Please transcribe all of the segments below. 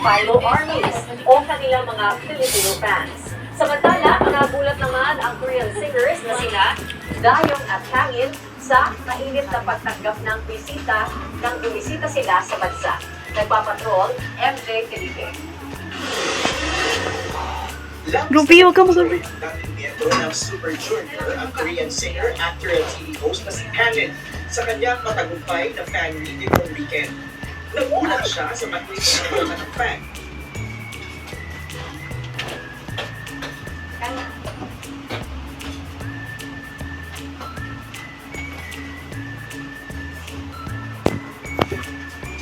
Philo armies o kanilang mga Filipino fans. Samantala, nagulat naman ang Korean singers na sina Dayong at Kangin sa mainit na pagtanggap ng bisita nang bumisita sila sa bansa. Nagpapatrol, MJ Felipe. Ruby, huwag ka mag-ruby. Dating miyembro ng Super Junior, ang Korean singer, actor at TV host na si Kangin sa kanyang matagumpay na fan meet nitong weekend. Nagulat siya sa matinis na ng fan.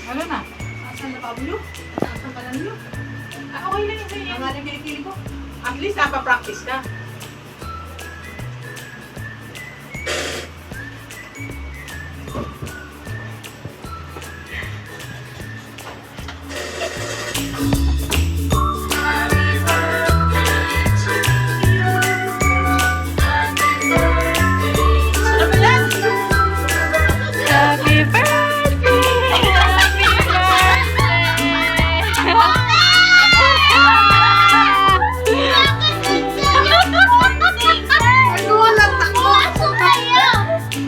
Ano na? Asan na Pablo? Asan ka lang yun? Okay lang yun sa'yo. Ang aling kilikili ko. At least napapractice ka. Happy birthday! Happy Nagulat ako! Pasok kayo!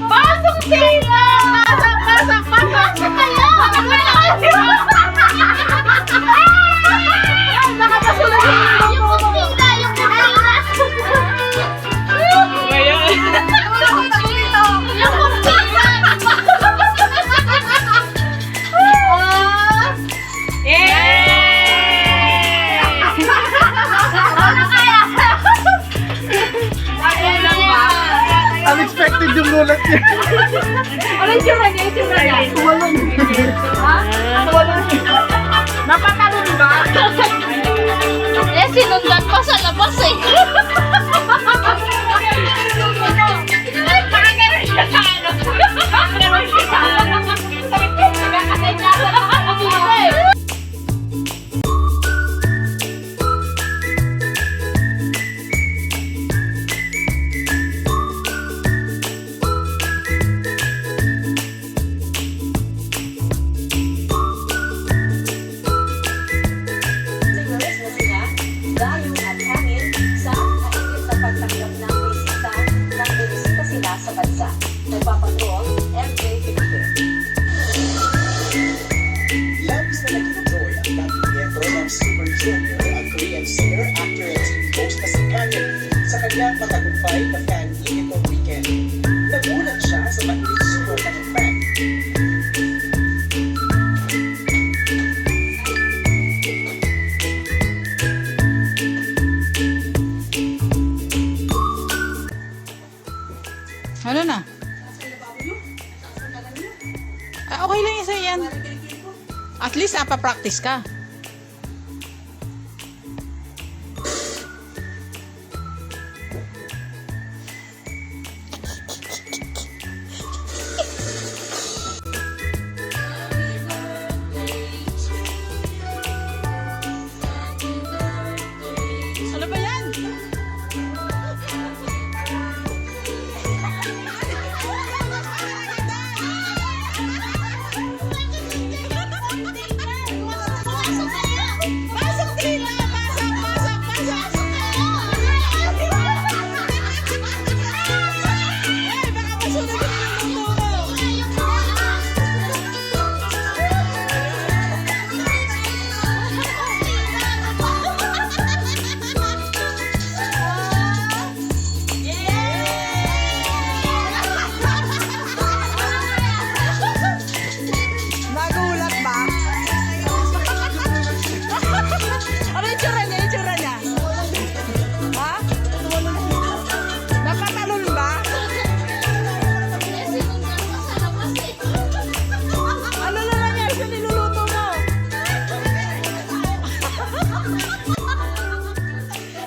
Pasok sila! Pasok! Pasok kayo! Nakapasulat yung Yung kumpila! Yung kumpila! Yung kumpila! Unexpected yung gulat niya. Ano yung tsura niya? Yung tsura niya? Ha? Napatalon ba? Eh, sinundan pa sa labas eh. Nakaganon siya sa ano. Nakaganon siya sa ano. Kasi nasa nakakapila eh. Singers na sina Dayong at Kangin sa mainit na pagtanggap ng bisita nang bumisita sila sa bansa. Nagpapatrol, MJ Felipe. Labis na nag-enjoy ang dating miyembro ng Super Junior, ang Korean singer, actor at TV host na si Kangin sa kanyang matagumpay na fan meet nitong weekend. Nagulat siya sa matinis suporta ng fan. Ano na? Okay lang isa yan. At least napapractice ka. Ano ba yan? Pasok kayo! Pasok sila! Pasok! Ay, baka masunod yung luto. Nagulat ba? Ano yung tsura niya? Yung tsura niya? Ha? Napatalon ba? Eh, sinundan pa sa labas eh. Ano na nangyari sa niluluto mo?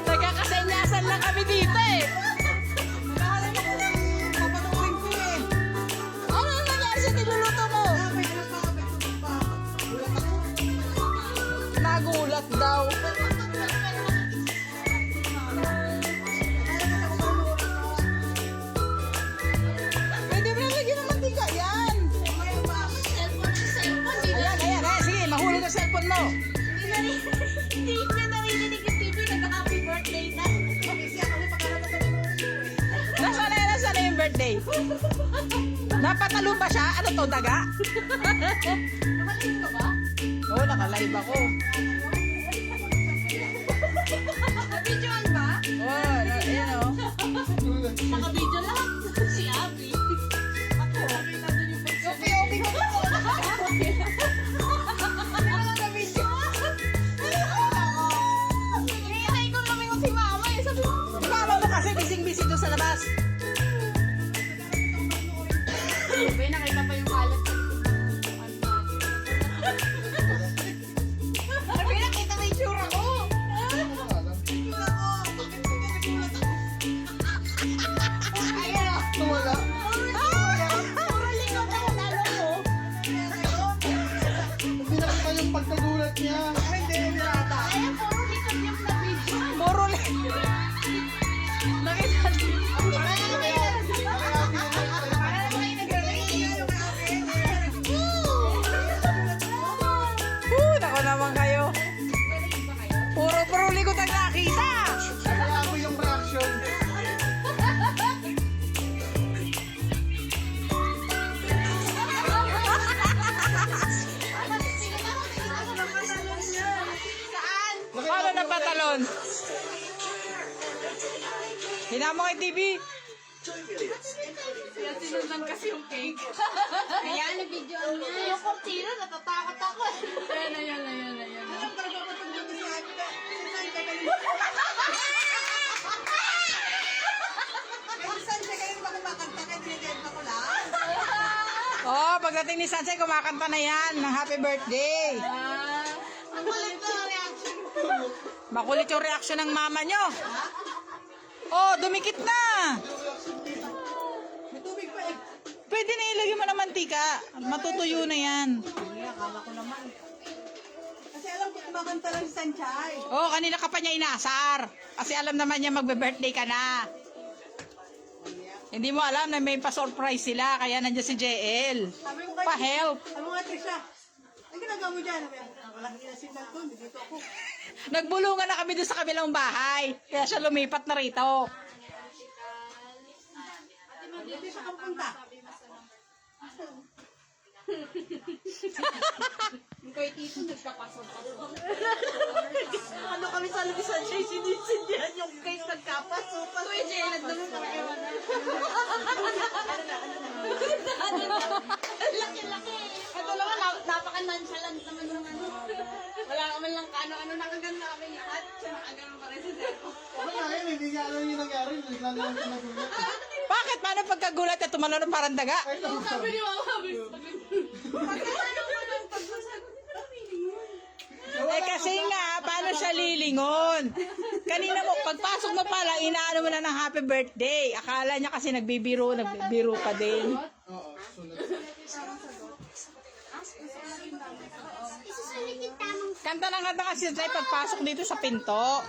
Nagkakasenyasan lang kami dito eh. Ano na nangyari sa niluluto mo? Nagulat daw. Pwede ba lagyan ng mantika yan? Cellphone. Ayan. Sige, mahulog ang cellphone mo. Hindi na Hindi siya narinig yung TV, nag-happy birthday na. Nasaan na yung birthday? Napatalon ba siya? Ano to, daga? Nakalive ka ba? Oo, nakalive ako. Nabidyoan ba? Oo, ayan o. Nakabidyo lang. Si Abby. Ako. Okay ko po. Hinihintay ko namin kung si Mama eh. Sabi ko, Mama mo kasi bising-busy doon sa labas. may nakita pa yung kalat sa Sabi nakita na yung tsura ko. Ayun o. Wala. Puro likod na yung lalo mo. Hindi nakita yung pagkagulat niya. Ayun, puro likod yung nabidyo. Puro nakita Nako naman kayo. Puro likod ang nakita. Kaya ako yung reaction. Paano na patalon? Hinamo kay TV. Sinundan kasi yung cake. Kaya na-video niya. Yung kortina, natatakot ako. Ayan. Oh, pagdating ni Sanchez, kumakanta na yan ng happy birthday. Ang kulit na reaction. Makulit yung reaction ng mama nyo. Oh, dumikit na. May tubig pa eh. Pwede na ilagay mo ng mantika. Matutuyo na yan. Kasi alam ko kumakanta lang si Sanchay. Oh, kanina ka pa niya inaasar. Kasi alam naman niya magbe-birthday ka na. Hindi mo alam na may pa-surprise sila. Kaya nandiyan si JL. Sabi ko kayo, Pa-help. sabi ko nga Trisha, ang ginagawa mo dyan? Wala kang signal ko, dito ako. Nagbulungan na kami doon sa kabilang bahay. Kaya siya lumipat na rito. Hindi siya kapunta. Yung kay Tito, nagkapasok ako. Ano kami sa Luis Sanchay, sinisindihan yung cake nagkapasok. Kuya Jay, nagdamon ka kayo na. Laki-laki. Ito naman, napaka-nonchalant naman yung ano. Wala naman lang kaano-ano, nakaganda kami lahat. Siya nakagano pa rin sa Zeko. Ano nga yun, hindi niya alam yung nangyari. Naglalaro lang kinagulat. Bakit? Paano pagkagulat at tumalo ng parang daga? Ay, ito. Sabi ni Mama, sabi pagkasano ko ng pagsasagot, Eh kasi nga, paano siya lilingon? Kanina mo, pagpasok mo pala, inaano mo na ng happy birthday. Akala niya kasi nagbibiro ka din. Oo, sunod. Kanta ng kanta kasi tayo pagpasok dito sa pinto.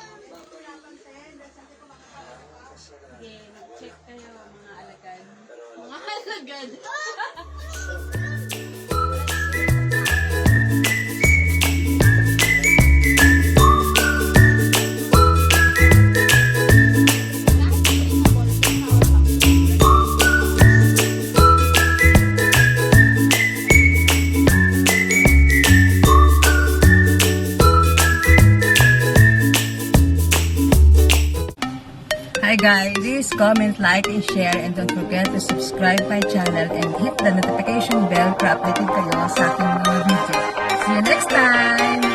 check kayo mga alagad. Mga alagad. Hi guys, please comment, like, and share, and don't forget to subscribe my channel and hit the notification bell para updated kayo sa aking mga video. See you next time!